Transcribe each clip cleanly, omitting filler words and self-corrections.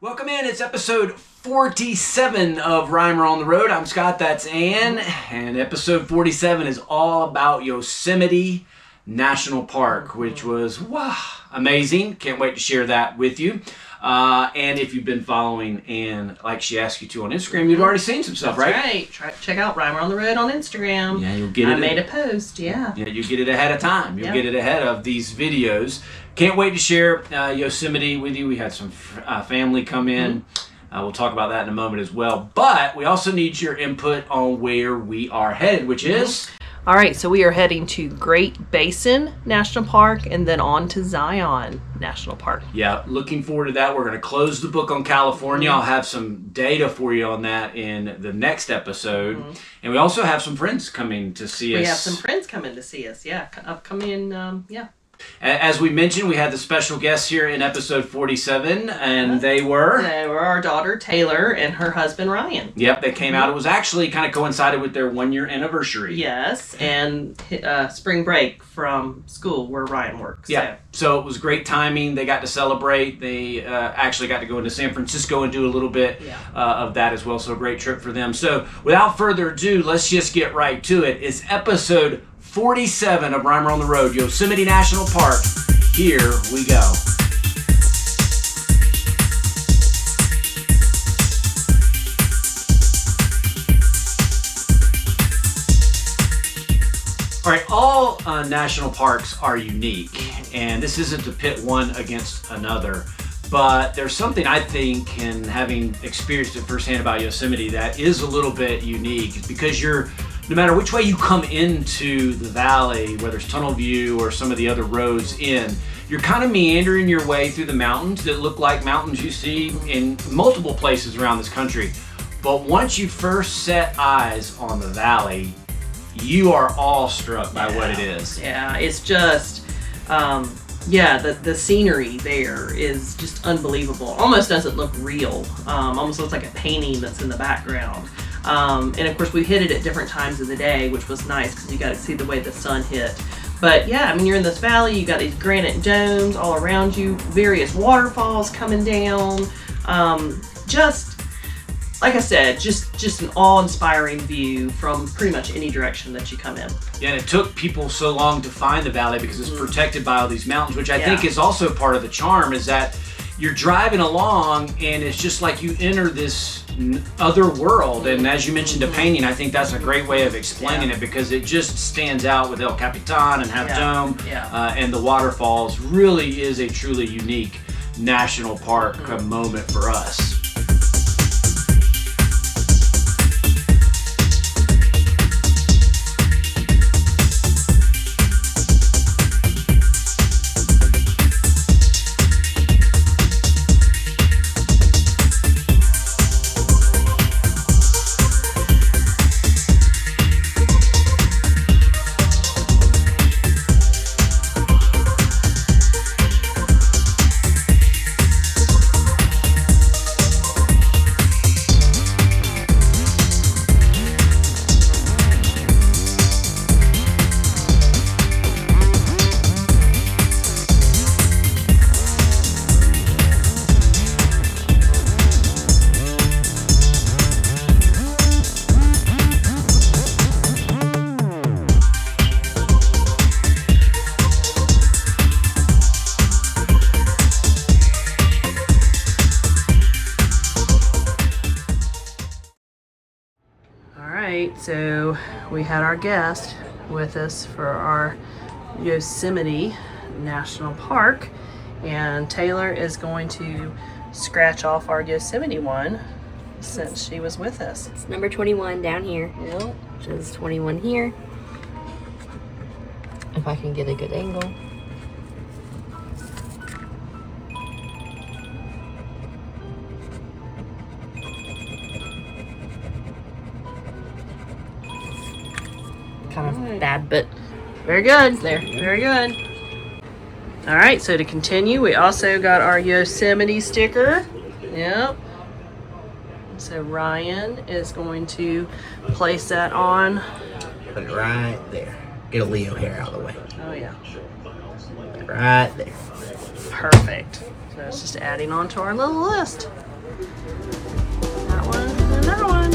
Welcome in. It's episode 47 of Reimer on the Road. I'm Scott, that's Ann, and episode 47 is all about Yosemite National Park, which was amazing. Can't wait to share that with you. And if you've been following Ann like she asked you to on Instagram, you've already seen some stuff, right? That's right. Check out Reimer on the Road on Instagram. Yeah, you'll get it. I made a post, Yeah, you get it ahead of time. You'll get it ahead of these videos. Can't wait to share Yosemite with you. We had some family come in. We'll talk about that in a moment as well. But we also need your input on where we are headed, which is... All right, so we are heading to Great Basin National Park and then on to Zion National Park. Yeah, looking forward to that. We're going to close the book on California. I'll have some data for you on that in the next episode. And we also have some friends coming to see us. We have some friends coming to see us, upcoming, As we mentioned, we had the special guests here in episode 47, and they were... They were our daughter, Taylor, and her husband, Ryan. Yep, they came out. It was actually kind of coincided with their one-year anniversary. Yes, and spring break from school where Ryan works. Yeah, so it was great timing. They got to celebrate. They actually got to go into San Francisco and do a little bit of that as well, so a great trip for them. So without further ado, let's just get right to it. It's episode 47 of Reimer on the Road, Yosemite National Park. Here we go. All right, all national parks are unique, and this isn't to pit one against another, but there's something I think, and having experienced it firsthand about Yosemite, that is a little bit unique, because no matter which way you come into the valley, whether it's tunnel view or some of the other roads in, you're kind of meandering your way through the mountains that look like mountains you see in multiple places around this country. But once you first set eyes on the valley, you are awestruck by what it is. Yeah, it's just, the scenery there is just unbelievable. Almost doesn't look real. Almost looks like a painting that's in the background. And of course we hit it at different times of the day, which was nice because you got to see the way the sun hit. But yeah, I mean, you're in this valley, you got these granite domes all around you, various waterfalls coming down. Just, like I said, just an awe-inspiring view from pretty much any direction that you come in. Yeah, and it took people so long to find the valley because it's protected by all these mountains, which I think is also part of the charm, is that you're driving along and it's just like you enter this other world. And as you mentioned, a painting, I think that's a great way of explaining it, because it just stands out with El Capitan and Half Dome and the waterfalls. Really is a truly unique national park moment for us. So we had our guest with us for our Yosemite National Park, and Taylor is going to scratch off our Yosemite one since she was with us. It's number 21 down here. Yep. Which is 21 here. If I can get a good angle. Kind of bad, but very good. There, very good. All right, so to continue, we also got our Yosemite sticker. Yep. So Ryan is going to place that on. Put it right there. Get a Leo hair out of the way. Oh yeah. Right there. Perfect. So it's just adding on to our little list. That one and that one.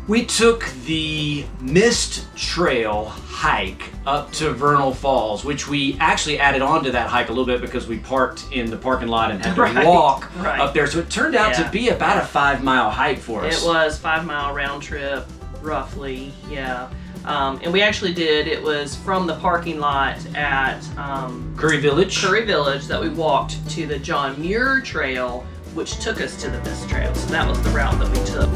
We took the Mist Trail hike up to Vernal Falls, which we actually added on to that hike a little bit because we parked in the parking lot and had to walk up there. So it turned out to be about a 5-mile hike for us. It was 5-mile round trip, roughly, yeah. And we actually it was from the parking lot at Curry Village that we walked to the John Muir Trail, which took us to the Mist Trail. So that was the route that we took.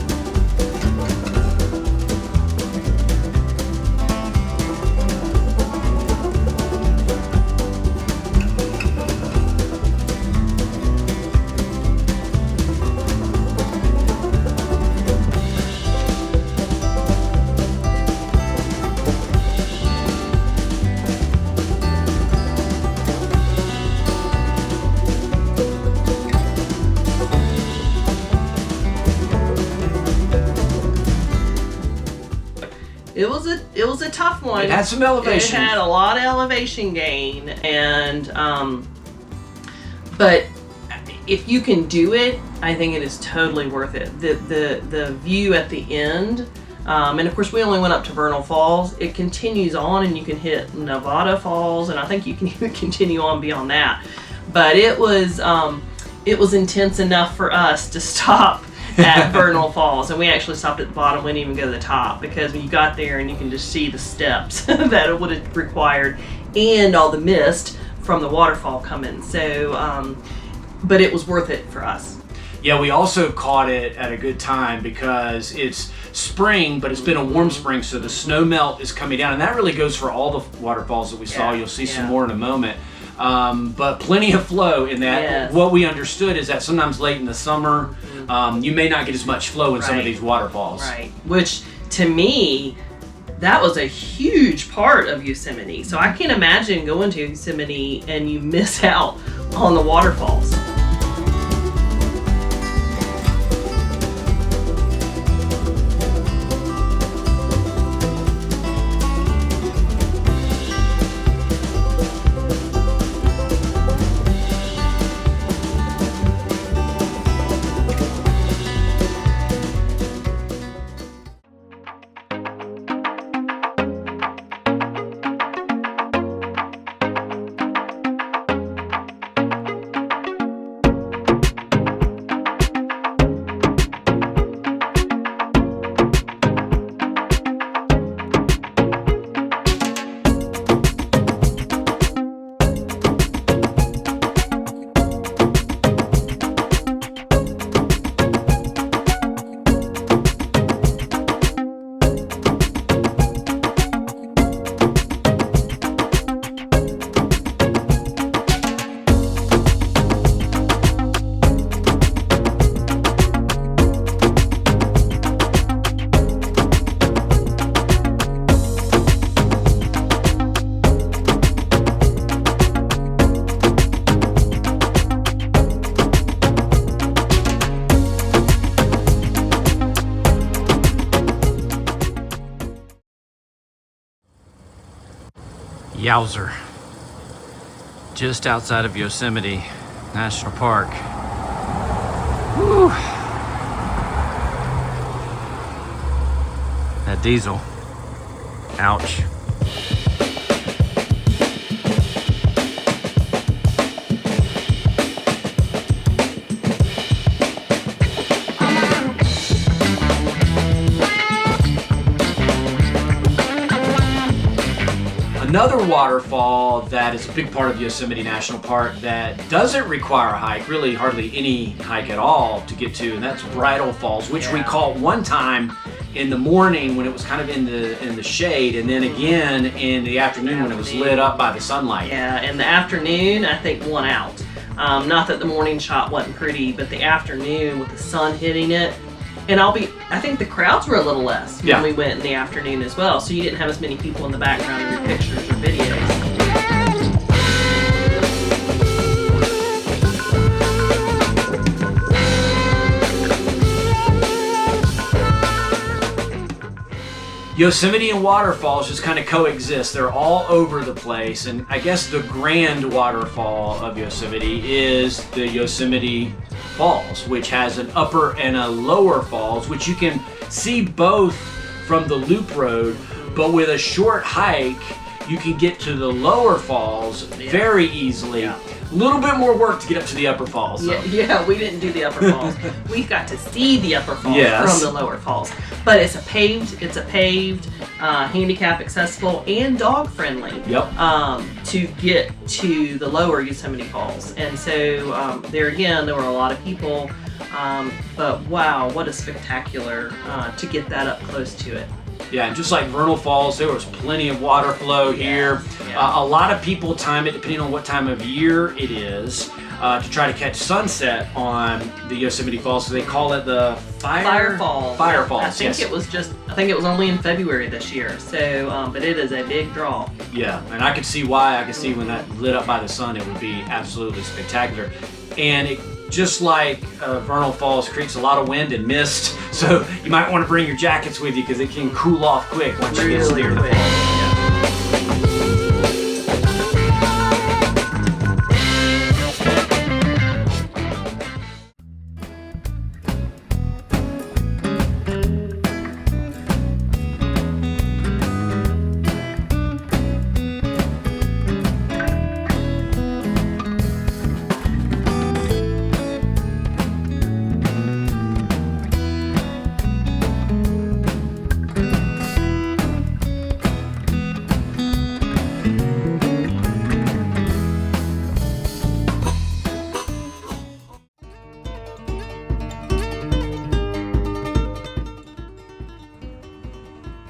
It was a tough one. It had some elevation. It had a lot of elevation gain, and but if you can do it, I think it is totally worth it. The view at the end, and of course we only went up to Vernal Falls. It continues on, and you can hit Nevada Falls, and I think you can even continue on beyond that. But it was intense enough for us to stop at Vernal Falls, and we actually stopped at the bottom. We didn't even go to the top because when you got there and you can just see the steps that it would have required and all the mist from the waterfall coming. So, but it was worth it for us. Yeah, we also caught it at a good time because it's spring, but it's been a warm spring, so the snow melt is coming down, and that really goes for all the waterfalls that we saw. You'll see some more in a moment. But plenty of flow in that. Yes. What we understood is that sometimes late in the summer, you may not get as much flow in some of these waterfalls. Right. Which, to me, that was a huge part of Yosemite. So I can't imagine going to Yosemite and you miss out on the waterfalls. Yowzer. Just outside of Yosemite National Park. Whew. That diesel. Ouch. Another waterfall that is a big part of Yosemite National Park that doesn't require a hike, really hardly any hike at all to get to, and that's Bridal Falls, which we caught one time in the morning when it was kind of in the shade, and then again in the afternoon when it was lit up by the sunlight. Yeah, in the afternoon I think won out. Not that the morning shot wasn't pretty, but the afternoon with the sun hitting it. And I think the crowds were a little less when we went in the afternoon as well, so you didn't have as many people in the background in your pictures or videos. Yosemite and waterfalls just kind of coexist. They're all over the place, and I guess the grand waterfall of Yosemite is the Yosemite Falls, which has an upper and a lower falls, which you can see both from the loop road, but with a short hike, you can get to the lower falls very easily. A little bit more work to get up to the upper falls. Yeah, we didn't do the upper falls. We got to see the upper falls from the lower falls. But it's a paved, handicap accessible and dog friendly. To get to the lower Yosemite Falls. And so there again, there were a lot of people. But wow, what a spectacular to get that up close to it. Yeah, and just like Vernal Falls, there was plenty of water flow here. A lot of people time it, depending on what time of year it is, to try to catch sunset on the Yosemite Falls. So they call it the Fire Falls. I think it was only in February this year. So, but it is a big draw. Yeah, and I could see why. I could see when that lit up by the sun, it would be absolutely spectacular. And it, just like Vernal Falls, creates a lot of wind and mist, so you might want to bring your jackets with you because it can cool off quick once you get near the falls.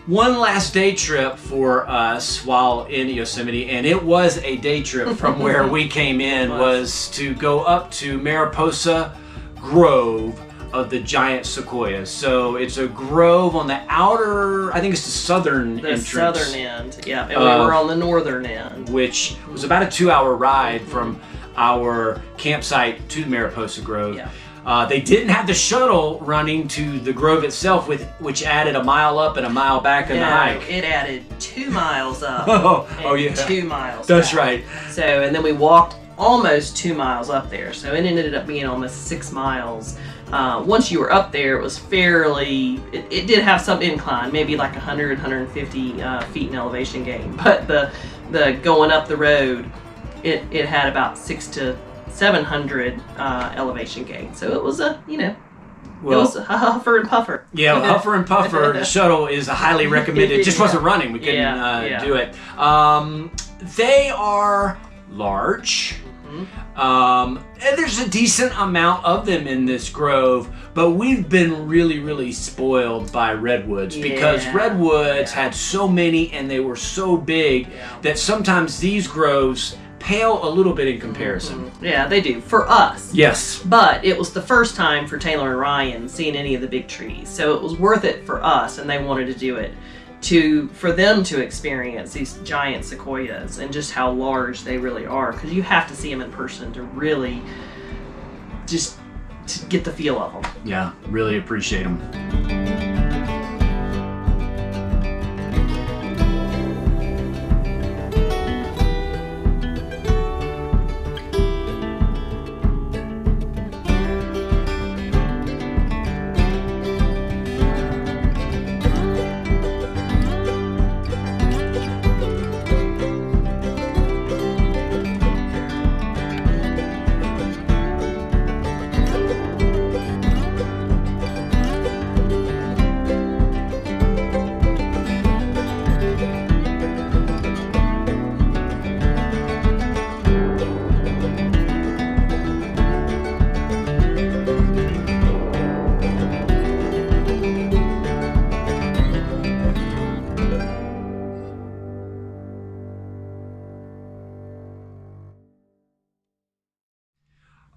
One last day trip for us while in Yosemite, and it was a day trip from where we came in, was to go up to Mariposa Grove of the giant sequoias. So it's a grove on the outer, I think it's the southern entrance. The southern end, and we were on the northern end. Which was about a 2-hour ride from our campsite to Mariposa Grove. They didn't have the shuttle running to the grove itself, which added a mile up and a mile back in the hike. It added 2 miles up. 2 miles That's back. right. So, and then we walked almost 2 miles up there. So it ended up being almost 6 miles. Once you were up there, it was fairly, it did have some incline, maybe like 100, 150 feet in elevation gain. But the going up the road, it had about 600 to 700 elevation gain. So it was it was a huffer and puffer. Yeah, huffer and puffer. The shuttle is highly recommended. It just wasn't running. We couldn't do it. They are large. And there's a decent amount of them in this grove, but we've been really, really spoiled by redwoods because redwoods had so many and they were so big that sometimes these groves pale a little bit in comparison. Yeah, they do. For us. Yes. But it was the first time for Taylor and Ryan seeing any of the big trees. So it was worth it for us, and they wanted to do it for them to experience these giant sequoias and just how large they really are, because you have to see them in person to really just to get the feel of them. Yeah, really appreciate them.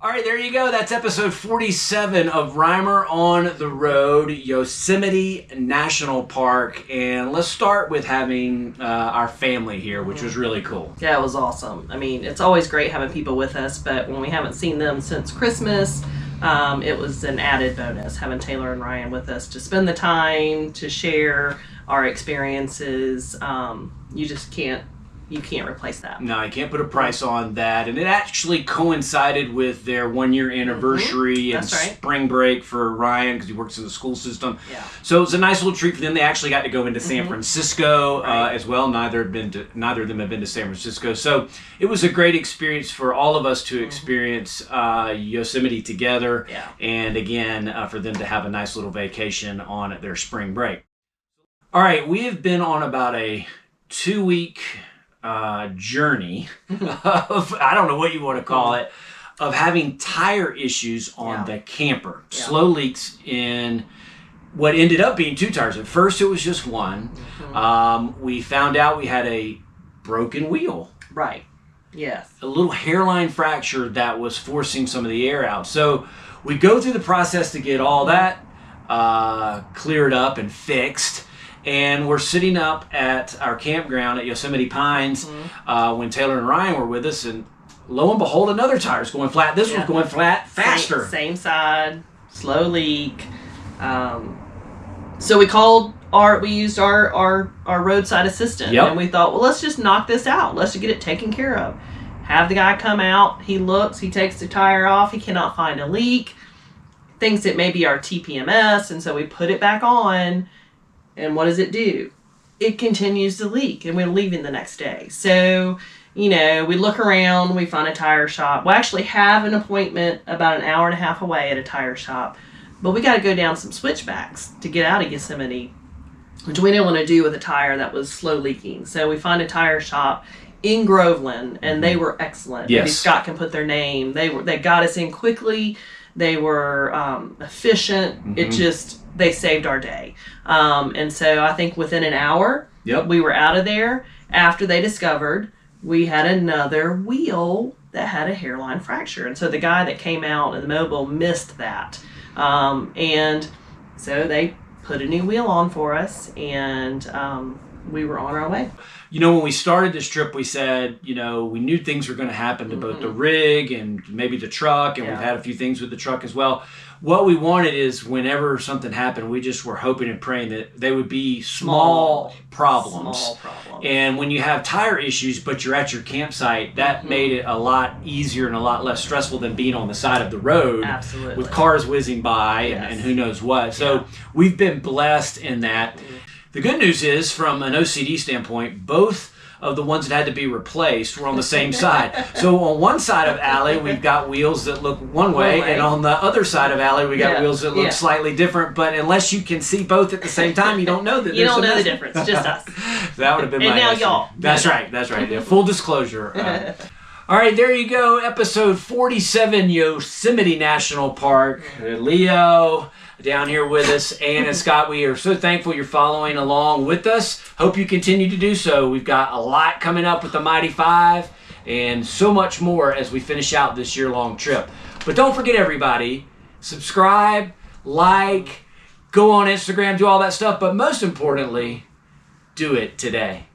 All right, there you go. That's episode 47 of Reimer on the Road, Yosemite National Park. And let's start with having our family here, which was really cool. Yeah, it was awesome. I mean, it's always great having people with us, but when we haven't seen them since Christmas, it was an added bonus having Taylor and Ryan with us to spend the time, to share our experiences. You can't replace that. No, you can't put a price on that. And it actually coincided with their 1-year anniversary and spring break for Ryan because he works in the school system. Yeah. So it was a nice little treat for them. They actually got to go into San Francisco as well. Neither of them have been to San Francisco. So it was a great experience for all of us to experience Yosemite together. Yeah. And again, for them to have a nice little vacation on their spring break. All right, we have been on about a 2-week journey of, I don't know what you want to call it, of having tire issues on the camper. Yeah. Slow leaks in what ended up being 2 tires. At first it was just one. We found out we had a broken wheel. Right. Yes. A little hairline fracture that was forcing some of the air out. So we go through the process to get all that cleared up and fixed. And we're sitting up at our campground at Yosemite Pines when Taylor and Ryan were with us, and lo and behold, another tire's going flat. This one's going flat faster. Same side, slow leak. So we used our roadside assistant, and we thought, well, let's just knock this out. Let's just get it taken care of. Have the guy come out. He looks. He takes the tire off. He cannot find a leak. Thinks it may be our TPMS, and so we put it back on. And what does it do? It continues to leak, and we're leaving the next day. So, we look around, we find a tire shop. We actually have an appointment about an hour and a half away at a tire shop, but we got to go down some switchbacks to get out of Yosemite, which we didn't want to do with a tire that was slow leaking. So we find a tire shop in Groveland, and they were excellent. Yes. Maybe Scott can put their name. They got us in quickly. They were efficient. They saved our day. And so I think within an hour, we were out of there after they discovered we had another wheel that had a hairline fracture. And so the guy that came out in the mobile missed that. And so they put a new wheel on for us, and we were on our way. When we started this trip, we said, we knew things were going to happen to both the rig and maybe the truck, and we've had a few things with the truck as well. What we wanted is whenever something happened, we just were hoping and praying that they would be small problems. And when you have tire issues, but you're at your campsite, that made it a lot easier and a lot less stressful than being on the side of the road with cars whizzing by and who knows what. So we've been blessed in that. The good news is, from an OCD standpoint, both of the ones that had to be replaced were on the same side. So on one side of alley, we've got wheels that look one way, and on the other side of alley, we got wheels that look slightly different. But unless you can see both at the same time, you don't know that you don't know the difference. Just us. That would have been my now estimate. y'all. That's right. Yeah, full disclosure. All right, there you go. Episode 47, Yosemite National Park. Leo down here with us, Ann and Scott. We are so thankful you're following along with us. Hope you continue to do so. We've got a lot coming up with the Mighty Five and so much more as we finish out this year-long trip. But don't forget, everybody, subscribe, like, go on Instagram, do all that stuff, but most importantly, do it today.